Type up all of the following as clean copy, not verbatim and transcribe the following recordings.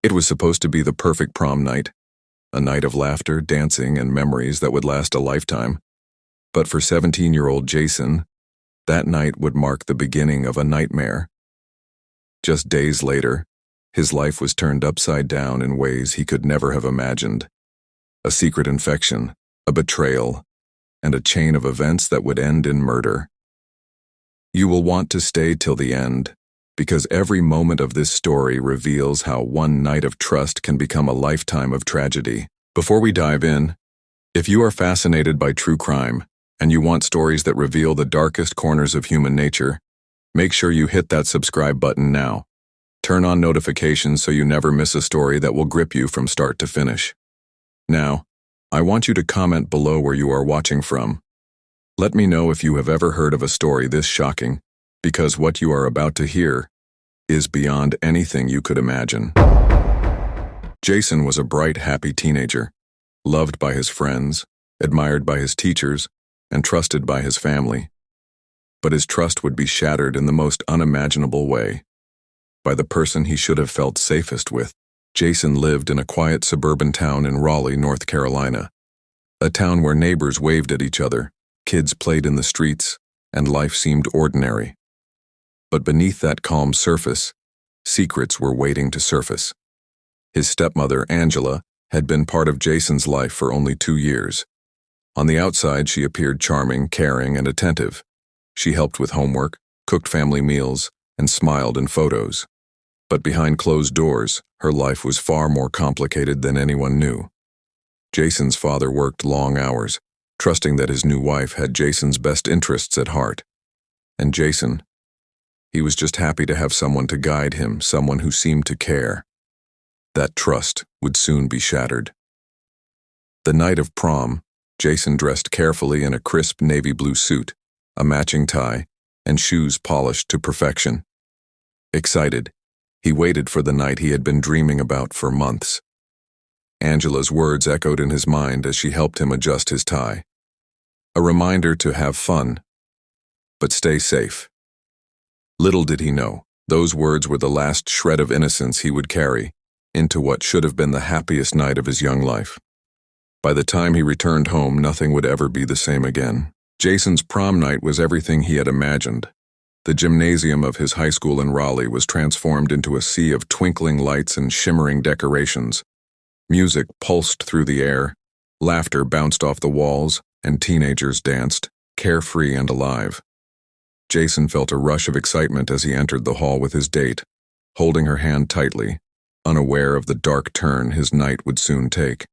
It was supposed to be the perfect prom night, a night of laughter, dancing, and memories that would last a lifetime. But for 17-year-old Jason, that night would mark the beginning of a nightmare. Just days later, his life was turned upside down in ways he could never have imagined. A secret infection, a betrayal, and a chain of events that would end in murder. You will want to stay till the end, because every moment of this story reveals how one night of trust can become a lifetime of tragedy. Before we dive in, if you are fascinated by true crime and you want stories that reveal the darkest corners of human nature, make sure you hit that subscribe button now. Turn on notifications so you never miss a story that will grip you from start to finish. Now, I want you to comment below where you are watching from. Let me know if you have ever heard of a story this shocking, because what you are about to hear is beyond anything you could imagine. Jason was a bright, happy teenager, loved by his friends, admired by his teachers, and trusted by his family. But his trust would be shattered in the most unimaginable way. By the person he should have felt safest with. Jason lived in a quiet suburban town in Raleigh, North Carolina. A town where neighbors waved at each other, kids played in the streets, and life seemed ordinary. But beneath that calm surface, secrets were waiting to surface. His stepmother, Angela, had been part of Jason's life for only 2 years. On the outside, she appeared charming, caring, and attentive. She helped with homework, cooked family meals, and smiled in photos. But behind closed doors, her life was far more complicated than anyone knew. Jason's father worked long hours, trusting that his new wife had Jason's best interests at heart. And Jason, he was just happy to have someone to guide him, someone who seemed to care. That trust would soon be shattered. The night of prom, Jason dressed carefully in a crisp navy blue suit, a matching tie, and shoes polished to perfection. Excited, he waited for the night he had been dreaming about for months. Angela's words echoed in his mind as she helped him adjust his tie. A reminder to have fun, but stay safe. Little did he know, those words were the last shred of innocence he would carry into what should have been the happiest night of his young life. By the time he returned home, nothing would ever be the same again. Jason's prom night was everything he had imagined. The gymnasium of his high school in Raleigh was transformed into a sea of twinkling lights and shimmering decorations. Music pulsed through the air, laughter bounced off the walls, and teenagers danced, carefree and alive. Jason felt a rush of excitement as he entered the hall with his date, holding her hand tightly, unaware of the dark turn his night would soon take.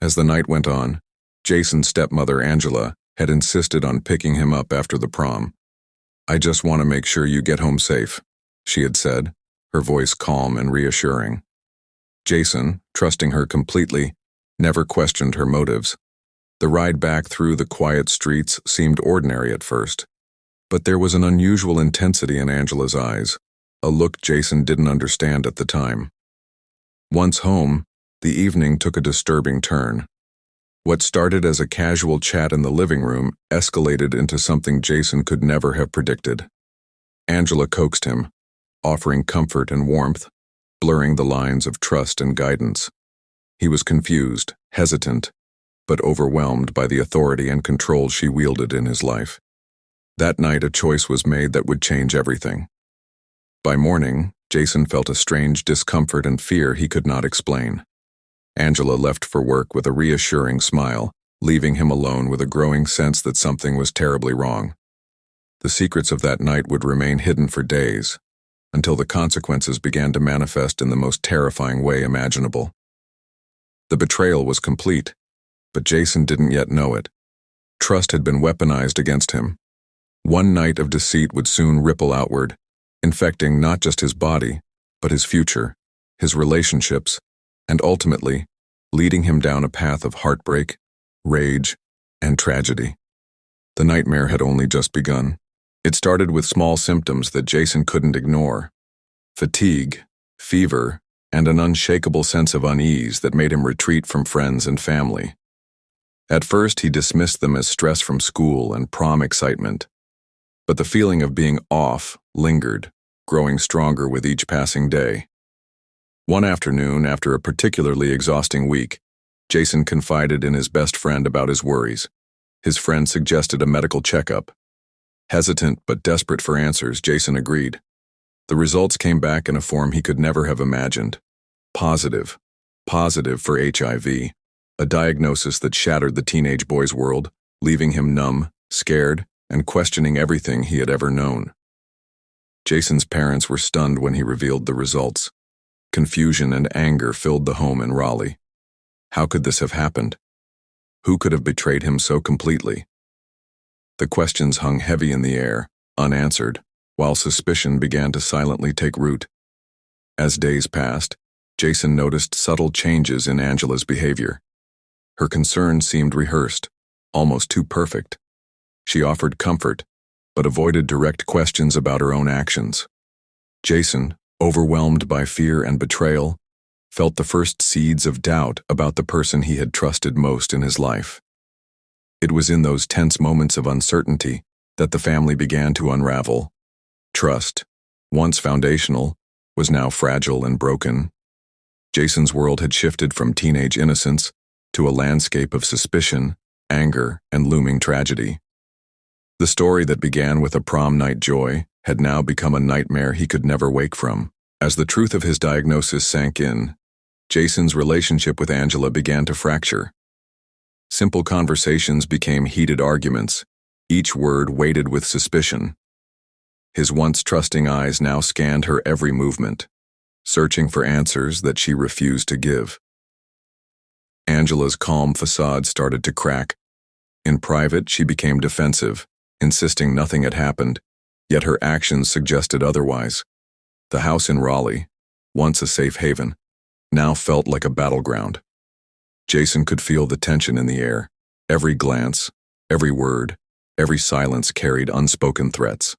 As the night went on, Jason's stepmother, Angela, had insisted on picking him up after the prom. "I just want to make sure you get home safe," she had said, her voice calm and reassuring. Jason, trusting her completely, never questioned her motives. The ride back through the quiet streets seemed ordinary at first, but there was an unusual intensity in Angela's eyes, a look Jason didn't understand at the time. Once home, the evening took a disturbing turn. What started as a casual chat in the living room escalated into something Jason could never have predicted. Angela coaxed him, offering comfort and warmth, blurring the lines of trust and guidance. He was confused, hesitant, but overwhelmed by the authority and control she wielded in his life. That night, a choice was made that would change everything. By morning, Jason felt a strange discomfort and fear he could not explain. Angela left for work with a reassuring smile, leaving him alone with a growing sense that something was terribly wrong. The secrets of that night would remain hidden for days, until the consequences began to manifest in the most terrifying way imaginable. The betrayal was complete, but Jason didn't yet know it. Trust had been weaponized against him. One night of deceit would soon ripple outward, infecting not just his body, but his future, his relationships, and ultimately, leading him down a path of heartbreak, rage, and tragedy. The nightmare had only just begun. It started with small symptoms that Jason couldn't ignore: fatigue, fever, and an unshakable sense of unease that made him retreat from friends and family. At first, he dismissed them as stress from school and prom excitement, but the feeling of being off lingered, growing stronger with each passing day. One afternoon, after a particularly exhausting week, Jason confided in his best friend about his worries. His friend suggested a medical checkup. Hesitant but desperate for answers, Jason agreed. The results came back in a form he could never have imagined. Positive. Positive for HIV. A diagnosis that shattered the teenage boy's world, leaving him numb, scared, and questioning everything he had ever known. Jason's parents were stunned when he revealed the results. Confusion and anger filled the home in Raleigh. How could this have happened? Who could have betrayed him so completely? The questions hung heavy in the air, unanswered, while suspicion began to silently take root. As days passed, Jason noticed subtle changes in Angela's behavior. Her concern seemed rehearsed, almost too perfect. She offered comfort, but avoided direct questions about her own actions. Jason, overwhelmed by fear and betrayal, felt the first seeds of doubt about the person he had trusted most in his life. It was in those tense moments of uncertainty that the family began to unravel. Trust, once foundational, was now fragile and broken. Jason's world had shifted from teenage innocence to a landscape of suspicion, anger, and looming tragedy. The story that began with a prom night joy had now become a nightmare he could never wake from. As the truth of his diagnosis sank in, Jason's relationship with Angela began to fracture. Simple conversations became heated arguments, each word weighted with suspicion. His once trusting eyes now scanned her every movement, searching for answers that she refused to give. Angela's calm facade started to crack. In private, she became defensive, insisting nothing had happened, yet her actions suggested otherwise. The house in Raleigh, once a safe haven, now felt like a battleground. Jason could feel the tension in the air. Every glance, every word, every silence carried unspoken threats.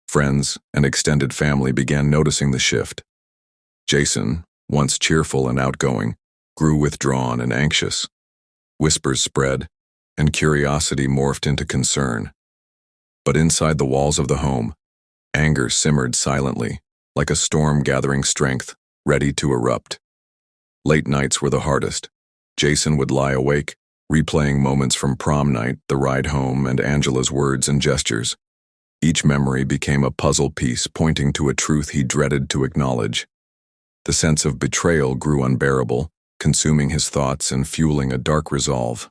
Friends and extended family began noticing the shift. Jason, once cheerful and outgoing, grew withdrawn and anxious. Whispers spread, and curiosity morphed into concern. But inside the walls of the home, anger simmered silently, like a storm gathering strength, ready to erupt. Late nights were the hardest. Jason would lie awake, replaying moments from prom night, the ride home, and Angela's words and gestures. Each memory became a puzzle piece pointing to a truth he dreaded to acknowledge. The sense of betrayal grew unbearable, consuming his thoughts and fueling a dark resolve.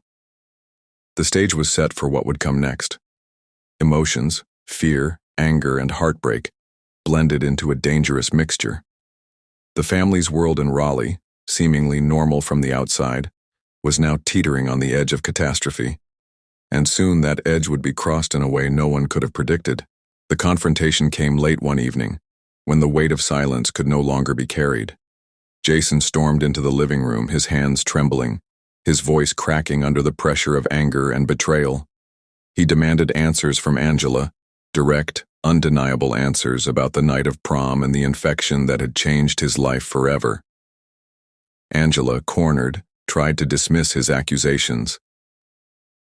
The stage was set for what would come next. Emotions, fear, anger, and heartbreak blended into a dangerous mixture. The family's world in Raleigh, seemingly normal from the outside, was now teetering on the edge of catastrophe. And soon that edge would be crossed in a way no one could have predicted. The confrontation came late one evening, when the weight of silence could no longer be carried. Jason stormed into the living room, his hands trembling, his voice cracking under the pressure of anger and betrayal. He demanded answers from Angela, direct, undeniable answers about the night of prom and the infection that had changed his life forever. Angela, cornered, tried to dismiss his accusations.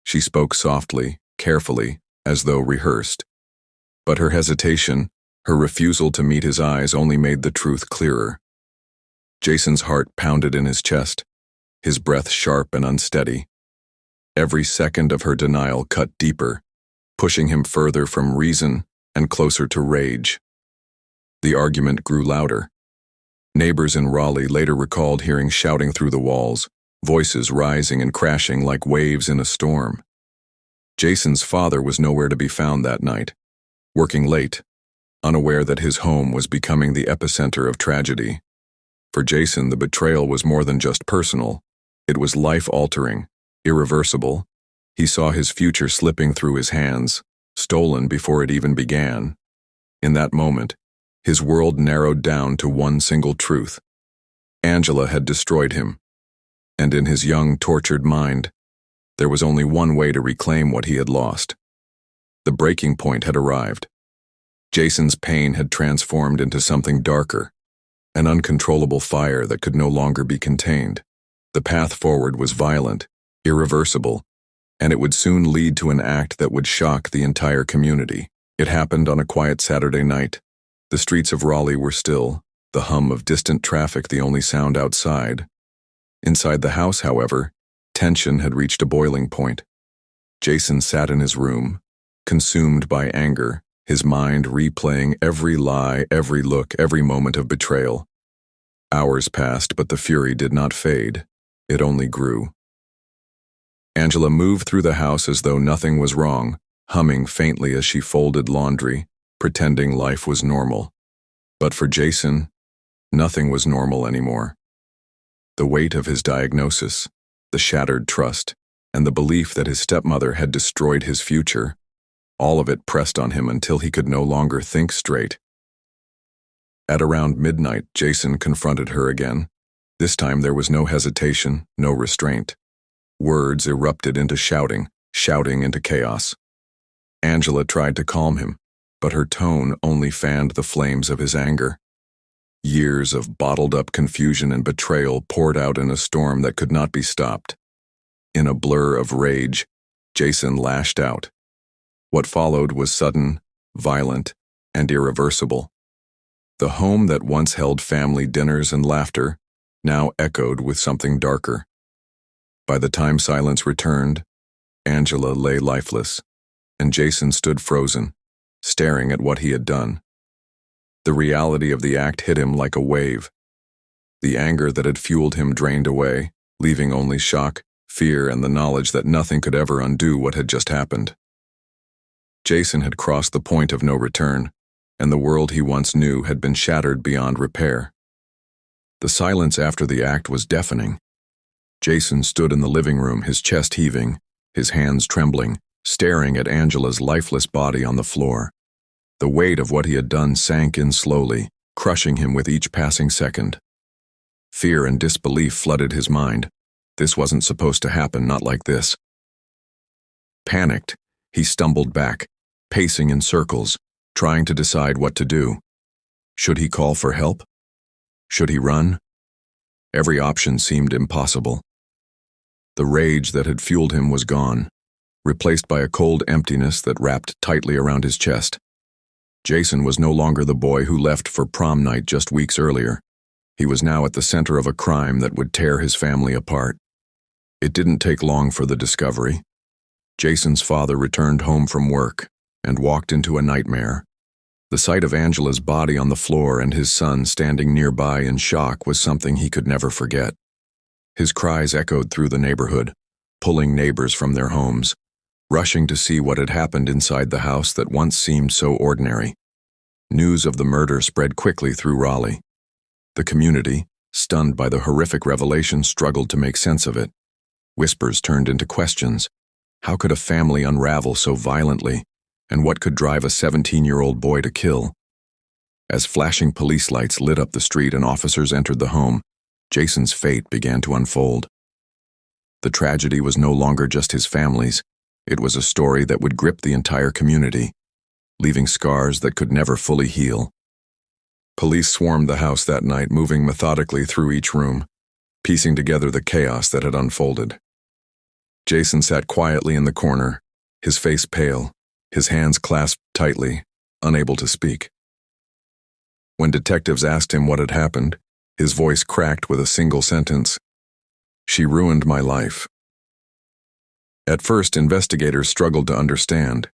She spoke softly, carefully, as though rehearsed. But her hesitation, her refusal to meet his eyes only made the truth clearer. Jason's heart pounded in his chest, his breath sharp and unsteady. Every second of her denial cut deeper, pushing him further from reason and closer to rage. The argument grew louder. Neighbors in Raleigh later recalled hearing shouting through the walls, voices rising and crashing like waves in a storm. Jason's father was nowhere to be found that night, working late, unaware that his home was becoming the epicenter of tragedy. For Jason, the betrayal was more than just personal. It was life-altering, irreversible. He saw his future slipping through his hands, stolen before it even began. In that moment, his world narrowed down to one single truth. Angela had destroyed him. And in his young, tortured mind, there was only one way to reclaim what he had lost. The breaking point had arrived. Jason's pain had transformed into something darker, an uncontrollable fire that could no longer be contained. The path forward was violent, irreversible, and it would soon lead to an act that would shock the entire community. It happened on a quiet Saturday night. The streets of Raleigh were still, the hum of distant traffic the only sound outside. Inside the house, however, tension had reached a boiling point. Jason sat in his room, consumed by anger, his mind replaying every lie, every look, every moment of betrayal. Hours passed, but the fury did not fade. It only grew. Angela moved through the house as though nothing was wrong, humming faintly as she folded laundry, pretending life was normal. But for Jason, nothing was normal anymore. The weight of his diagnosis, the shattered trust, and the belief that his stepmother had destroyed his future, all of it pressed on him until he could no longer think straight. At around midnight, Jason confronted her again. This time there was no hesitation, no restraint. Words erupted into shouting, shouting into chaos. Angela tried to calm him, but her tone only fanned the flames of his anger. Years of bottled-up confusion and betrayal poured out in a storm that could not be stopped. In a blur of rage, Jason lashed out. What followed was sudden, violent, and irreversible. The home that once held family dinners and laughter now echoed with something darker. By the time silence returned, Angela lay lifeless, and Jason stood frozen, staring at what he had done. The reality of the act hit him like a wave. The anger that had fueled him drained away, leaving only shock, fear, and the knowledge that nothing could ever undo what had just happened. Jason had crossed the point of no return, and the world he once knew had been shattered beyond repair. The silence after the act was deafening. Jason stood in the living room, his chest heaving, his hands trembling, staring at Angela's lifeless body on the floor. The weight of what he had done sank in slowly, crushing him with each passing second. Fear and disbelief flooded his mind. This wasn't supposed to happen, not like this. Panicked, he stumbled back, pacing in circles, trying to decide what to do. Should he call for help? Should he run? Every option seemed impossible. The rage that had fueled him was gone, replaced by a cold emptiness that wrapped tightly around his chest. Jason was no longer the boy who left for prom night just weeks earlier. He was now at the center of a crime that would tear his family apart. It didn't take long for the discovery. Jason's father returned home from work and walked into a nightmare. The sight of Angela's body on the floor and his son standing nearby in shock was something he could never forget. His cries echoed through the neighborhood, pulling neighbors from their homes, rushing to see what had happened inside the house that once seemed so ordinary. News of the murder spread quickly through Raleigh. The community, stunned by the horrific revelation, struggled to make sense of it. Whispers turned into questions. How could a family unravel so violently, and what could drive a 17-year-old boy to kill? As flashing police lights lit up the street and officers entered the home, Jason's fate began to unfold. The tragedy was no longer just his family's. It was a story that would grip the entire community, leaving scars that could never fully heal. Police swarmed the house that night, moving methodically through each room, piecing together the chaos that had unfolded. Jason sat quietly in the corner, his face pale, his hands clasped tightly, unable to speak. When detectives asked him what had happened, his voice cracked with a single sentence: "She ruined my life." At first, investigators struggled to understand.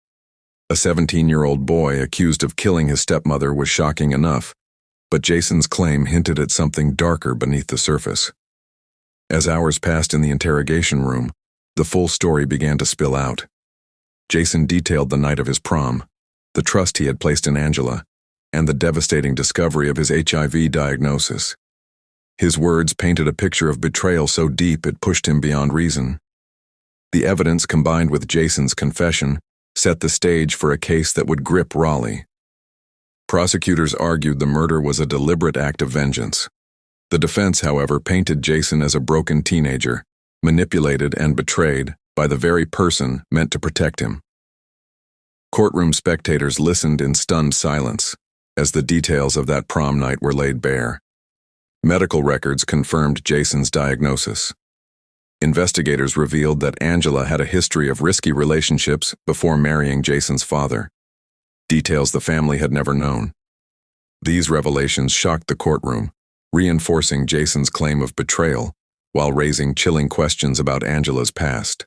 A 17-year-old boy accused of killing his stepmother was shocking enough, but Jason's claim hinted at something darker beneath the surface. As hours passed in the interrogation room, the full story began to spill out. Jason detailed the night of his prom, the trust he had placed in Angela, and the devastating discovery of his HIV diagnosis. His words painted a picture of betrayal so deep it pushed him beyond reason. The evidence, combined with Jason's confession, set the stage for a case that would grip Raleigh. Prosecutors argued the murder was a deliberate act of vengeance. The defense, however, painted Jason as a broken teenager, manipulated and betrayed by the very person meant to protect him. Courtroom spectators listened in stunned silence as the details of that prom night were laid bare. Medical records confirmed Jason's diagnosis. Investigators revealed that Angela had a history of risky relationships before marrying Jason's father, details the family had never known. These revelations shocked the courtroom, reinforcing Jason's claim of betrayal while raising chilling questions about Angela's past.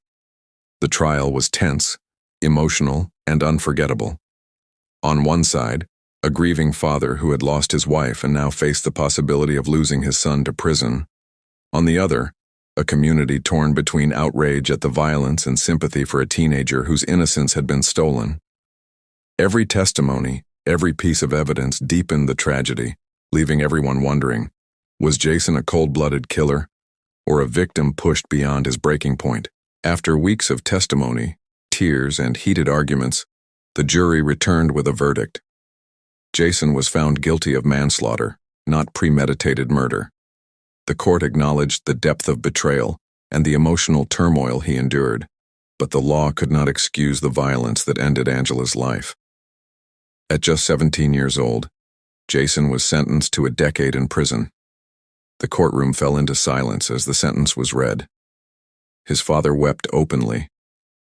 The trial was tense, emotional, and unforgettable. On one side, a grieving father who had lost his wife and now faced the possibility of losing his son to prison. On the other, a community torn between outrage at the violence and sympathy for a teenager whose innocence had been stolen. Every testimony, every piece of evidence deepened the tragedy, leaving everyone wondering, was Jason a cold-blooded killer, or a victim pushed beyond his breaking point? After weeks of testimony, tears, and heated arguments, the jury returned with a verdict. Jason was found guilty of manslaughter, not premeditated murder. The court acknowledged the depth of betrayal and the emotional turmoil he endured, but the law could not excuse the violence that ended Angela's life. At just 17 years old, Jason was sentenced to a decade in prison. The courtroom fell into silence as the sentence was read. His father wept openly,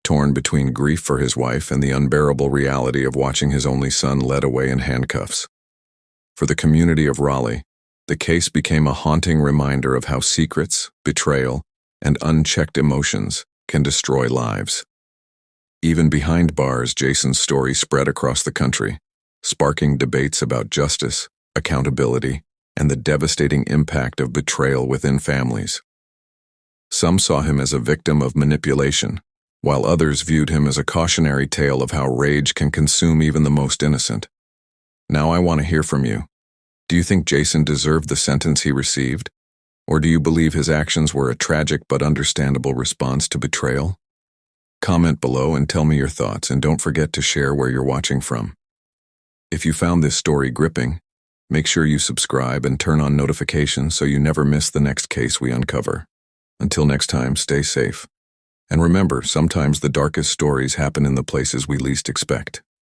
torn between grief for his wife and the unbearable reality of watching his only son led away in handcuffs. For the community of Raleigh, the case became a haunting reminder of how secrets, betrayal, and unchecked emotions can destroy lives. Even behind bars, Jason's story spread across the country, sparking debates about justice, accountability, and the devastating impact of betrayal within families. Some saw him as a victim of manipulation, while others viewed him as a cautionary tale of how rage can consume even the most innocent. Now I want to hear from you. Do you think Jason deserved the sentence he received? Or do you believe his actions were a tragic but understandable response to betrayal? Comment below and tell me your thoughts, and don't forget to share where you're watching from. If you found this story gripping, make sure you subscribe and turn on notifications so you never miss the next case we uncover. Until next time, stay safe. And remember, sometimes the darkest stories happen in the places we least expect.